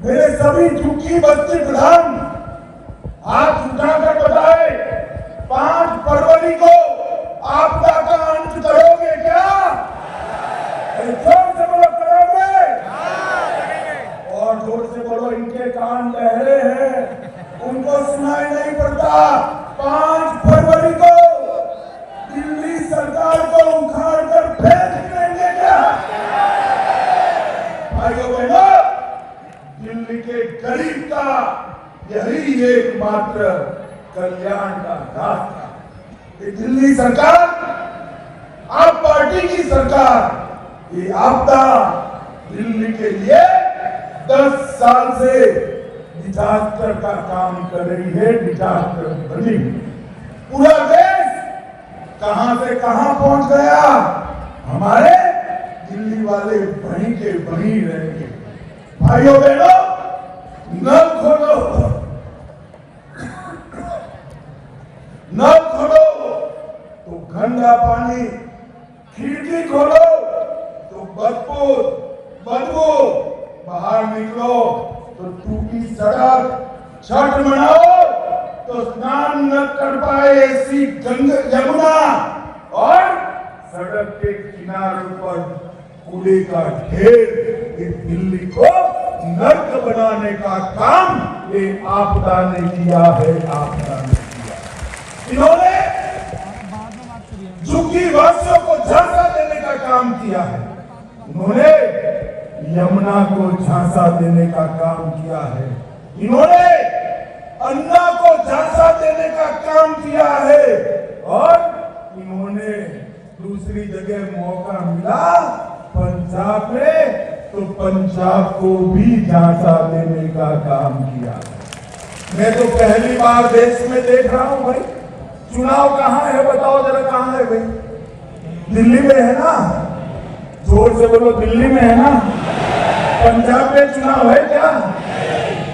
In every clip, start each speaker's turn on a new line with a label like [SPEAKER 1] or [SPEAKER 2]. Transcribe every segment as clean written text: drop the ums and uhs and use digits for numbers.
[SPEAKER 1] मेरे सभी झुग्गी बस्ती प्रधान हाथ उठाकर बताए, 5 फरवरी को आपदा का अंत करोगे क्या? जोर से बोलो, करोगे? और जोर से बोलो, इनके कान बहरे हैं, उनको सुनाई नहीं पड़ता। 5 फरवरी को दिल्ली सरकार को उखाड़ कर फेंक देंगे क्या? भाइयों बहनों, दिल्ली के गरीब का यही एकमात्र कल्याण का रास्ता। ये दिल्ली सरकार, आप पार्टी की सरकार, ये आपदा दिल्ली के लिए 10 साल से डिजास्टर का काम कर रही है, डिजास्टर बनी। पूरा देश कहां से कहां पहुंच गया, हमारे दिल्ली वाले वहीं के वहीं रहेंगे। भाइयों बहनों, नल खोलो, नल खोलो तो गंदा पानी, खिड़की खोलो तो बदबू, बाहर निकलो तो टूटी सड़क, छठ मनाओ तो स्नान न कर पाए ऐसी यमुना, और सड़क के किनारों पर कूड़े का ढेर। ये दिल्ली को नर्क बनाने का काम ये आपदा ने किया है, आपदा ने किया। इन्होंने झुग्गी वासियों को झांसा देने का काम किया है, इन्होंने यमुना को झांसा देने का काम किया है, इन्होंने अन्ना को झांसा देने का काम किया है, और इन्होंने दूसरी जगह मौका मिला पंजाब में तो पंजाब को भी झांसा देने का काम किया। मैं तो पहली बार देश में देख रहा हूं भाई, चुनाव कहां है बताओ जरा, कहां है भाई? दिल्ली में है ना? जोर से बोलो, दिल्ली में है ना? पंजाब में चुनाव है क्या?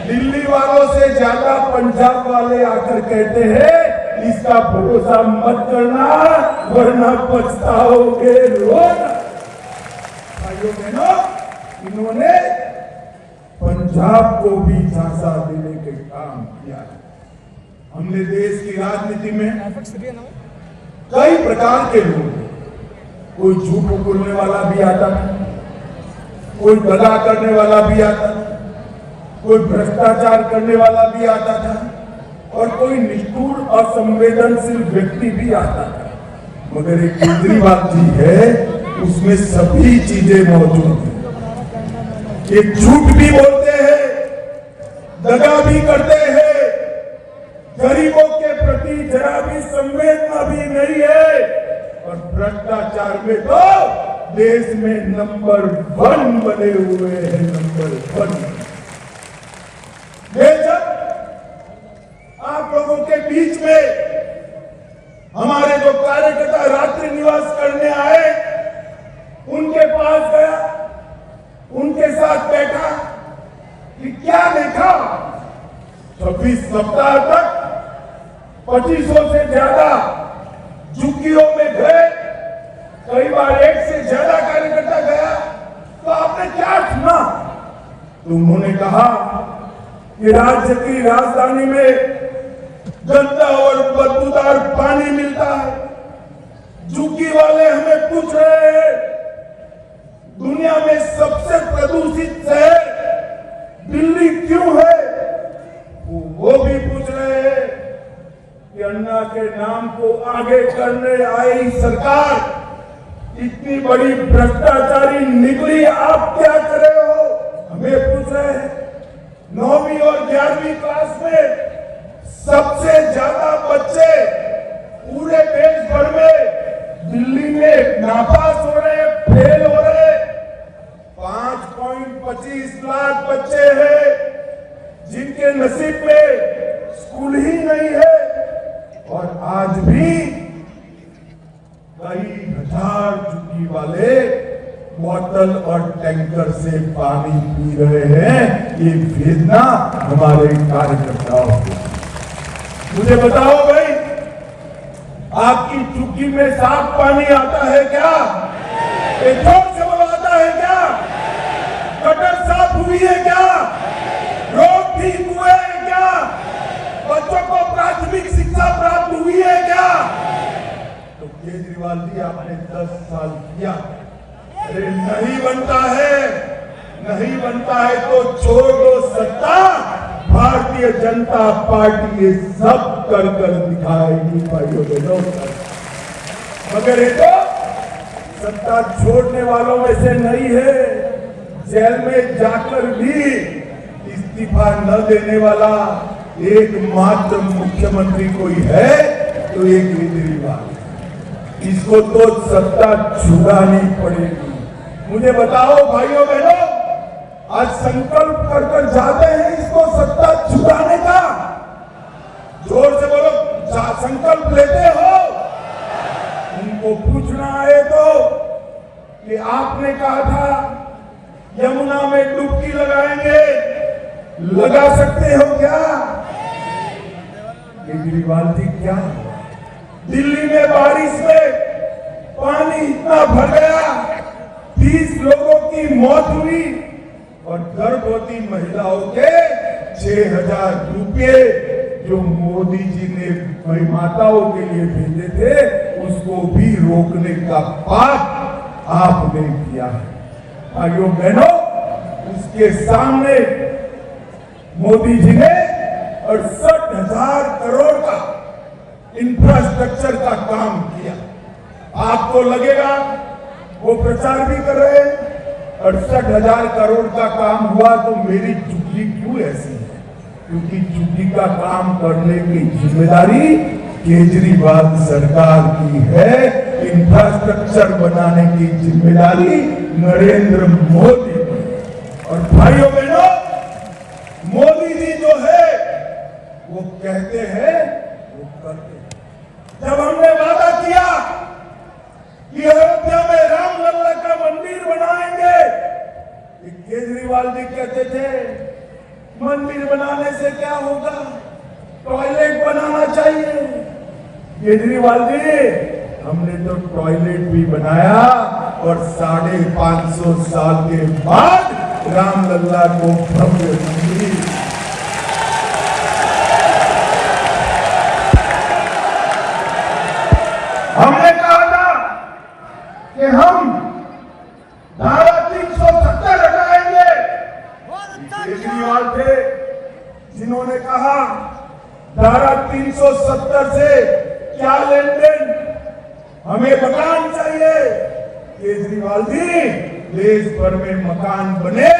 [SPEAKER 1] दिल्ली वालों से ज्यादा पंजाब वाले आकर कहते हैं इसका भरोसा मत करना वरना पछताओगे रोज। भाइयों बहनों, इन्होंने पंजाब को भी झांसा देने के काम किया है। हमने देश की राजनीति में कई प्रकार के लोग, कोई झूठ बोलने वाला भी आता था, कोई दगा करने वाला भी आता था, कोई भ्रष्टाचार करने वाला भी आता था, और कोई निष्ठुर और संवेदनशील व्यक्ति भी आता था। मगर एक केजरीवाल जी है, उसमें सभी चीजें मौजूद हैं। ये झूठ भी बोलते हैं, दगा भी करते हैं, गरीबों के प्रति जरा भी संवेदना भी नहीं है, और भ्रष्टाचार में तो देश में नंबर 1 बने हुए हैं, नंबर 1। जब आप लोगों के बीच में हमारे जो कार्यकर्ता रात्रि निवास करने आए, उनके पास गया, उनके साथ बैठा कि क्या देखा? 26 सप्ताह तक 2500 से ज्यादा झुग्गियों में गए, कई बार 1 से ज्यादा कार्यकर्ता गया, तो आपने क्या सुना? तो उन्होंने कहा कि राज्य की राजधानी में गंदा और बदबूदार पानी मिलता है। झुग्गी वाले हमें पूछ रहे हैं, दुनिया में सबसे प्रदूषित शहर दिल्ली क्यों है? वो भी पूछ रहे हैं कि अन्ना के नाम को आगे करने आई सरकार इतनी बड़ी भ्रष्टाचारी निकली, आप क्या कर रहे हो? हमें पूछ रहे हैं। 9वीं और 11वीं क्लास में सबसे ज्यादा बच्चे पूरे देश भर में दिल्ली में नापास हो रहे, फेल हो रहे। 5.25 लाख बच्चे हैं जिनके नसीब में स्कूल ही नहीं है, और आज भी कई हजार झुग्गी वाले बोतल और टैंकर से पानी पी रहे हैं। ये भेजना हमारे कार्यकर्ताओं को। मुझे बताओ भाई, आपकी झुग्गी में साफ पानी आता है क्या? एक जोर से बोलो, आता है क्या? गटर साफ हुई है क्या? केजरीवाल जी आपने 10 साल किया। अरे नहीं बनता है तो छोड़ दो सत्ता, भारतीय जनता पार्टी ये सब कर दिखाएगी भाइयों बहनों। मगर ये तो सत्ता छोड़ने वालों में से नहीं है, जेल में जाकर भी इस्तीफा न देने वाला एकमात्र मुख्यमंत्री कोई है तो ये केजरीवाल। इसको तो सत्ता छुड़ानी पड़ेगी। मुझे बताओ भाइयों बहनों, आज संकल्प कर जाते हैं इसको सत्ता छुड़ाने का? जोर से बोलो, संकल्प लेते हो? उनको पूछना है तो कि आपने कहा था यमुना में डुबकी लगाएंगे, लगा सकते हो क्या? केजरीवाल जी क्या हुआ? दिल्ली में बारिश में पानी इतना भर गया, 30 लोगों की मौत हुई और गर्भवती महिलाओं के 6,000 रुपये जो मोदी जी ने माताओं के लिए भेजे थे उसको भी रोकने का पाप आपने किया है। भाइयों बहनों, उसके सामने मोदी जी ने 68,000 करोड़ का इंफ्रास्ट्रक्चर का काम किया। आपको लगेगा वो प्रचार भी कर रहे हैं 68,000 करोड़ का काम हुआ तो मेरी चुप्पी क्यों ऐसी है? क्योंकि चुप्पी का काम करने की जिम्मेदारी केजरीवाल सरकार की है, इंफ्रास्ट्रक्चर बनाने की जिम्मेदारी नरेंद्र मोदी की। और भाइयों बहनों, मोदी जी जो है वो कहते हैं वो करते हैं। जब हमने वादा किया कि अयोध्या में रामलला का मंदिर बनाएंगे, केजरीवाल जी कहते थे मंदिर बनाने से क्या होगा, टॉयलेट बनाना चाहिए। केजरीवाल जी, हमने तो टॉयलेट भी बनाया और 550 साल के बाद रामलला को भव्य मंदिर। हमने कहा था कि हम धारा 370 हटाएंगे। केजरीवाल थे जिन्होंने कहा धारा 370 से क्या लेन देन, हमें मकान चाहिए। केजरीवाल जी, देश भर में मकान बने,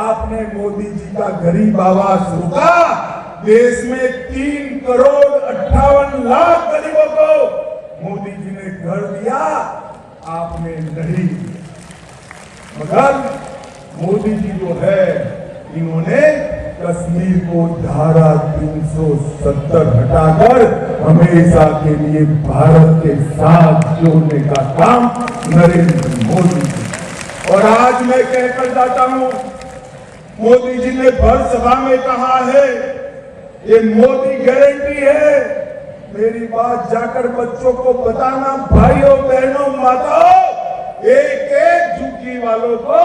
[SPEAKER 1] आपने मोदी जी का गरीब आवास रोका। देश में 3,58,00,000 गरीबों को मोदी जी ने घर दिया, आपने नहीं दिया। मगर मोदी जी जो है, इन्होंने कश्मीर को धारा 370 हटाकर हमेशा के लिए भारत के साथ जोड़ने का काम नरेंद्र मोदी जी। और आज मैं कहकर जाता हूं, मोदी जी ने भर सभा में कहा है ये मोदी गारंटी है। मेरी बात जाकर बच्चों को बताना, भाइयों बहनों माताओं, एक एक झुग्गी वालों को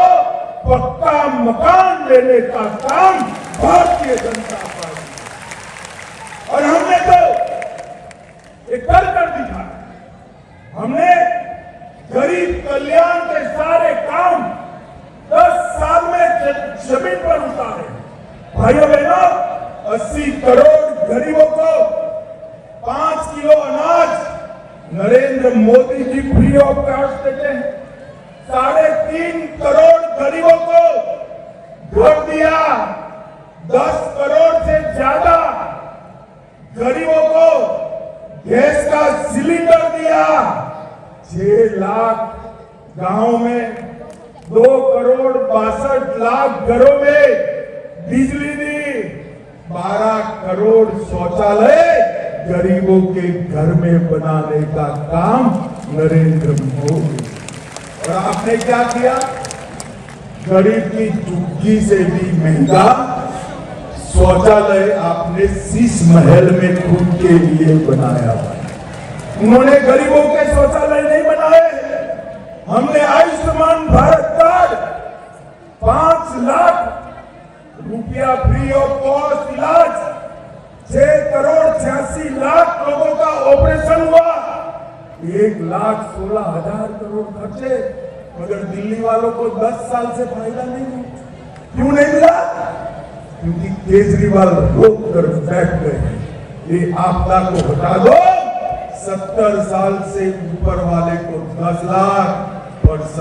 [SPEAKER 1] पक्का मकान देने का काम भारतीय जनता पार्टी। और हमने तो ये कर दिखाया। हमने गरीब कल्याण के सारे काम 10 साल में जमीन पर उतारे। भाइयों बहनों, 80 करोड़ गरीबों को 5 किलो अनाज Narendra Modi ji free of cost देते हैं। 3.5 करोड़ गरीबों को घर दिया। 10 करोड़ से ज्यादा गरीबों को गैस का सिलेंडर दिया। 6 लाख गांव में 2,62,00,000 घरों में बिजली दी। 12 करोड़ शौचालय गरीबों के घर में बनाने का काम नरेंद्र मोदी। और आपने क्या किया? गरीब की झुग्गी से भी महंगा शौचालय आपने शीश महल में खुद के लिए बनाया। उन्होंने गरीबों के शौचालय नहीं बनाए। हमने आयुष्मान भारत कार्ड 5 लाख रुपया फ्री ऑफ कॉस्ट इलाज, 6,86,00,000 लोगों का ऑपरेशन हुआ। 1,16,000 करोड़ खर्चे, मगर दिल्ली वालों को 10 साल से फायदा नहीं है। क्यों नहीं मिला? क्योंकि केजरीवाल रोक कर बैठ गए। ये आपदा को हटा दो, 70 साल से ऊपर वाले को 10 लाख और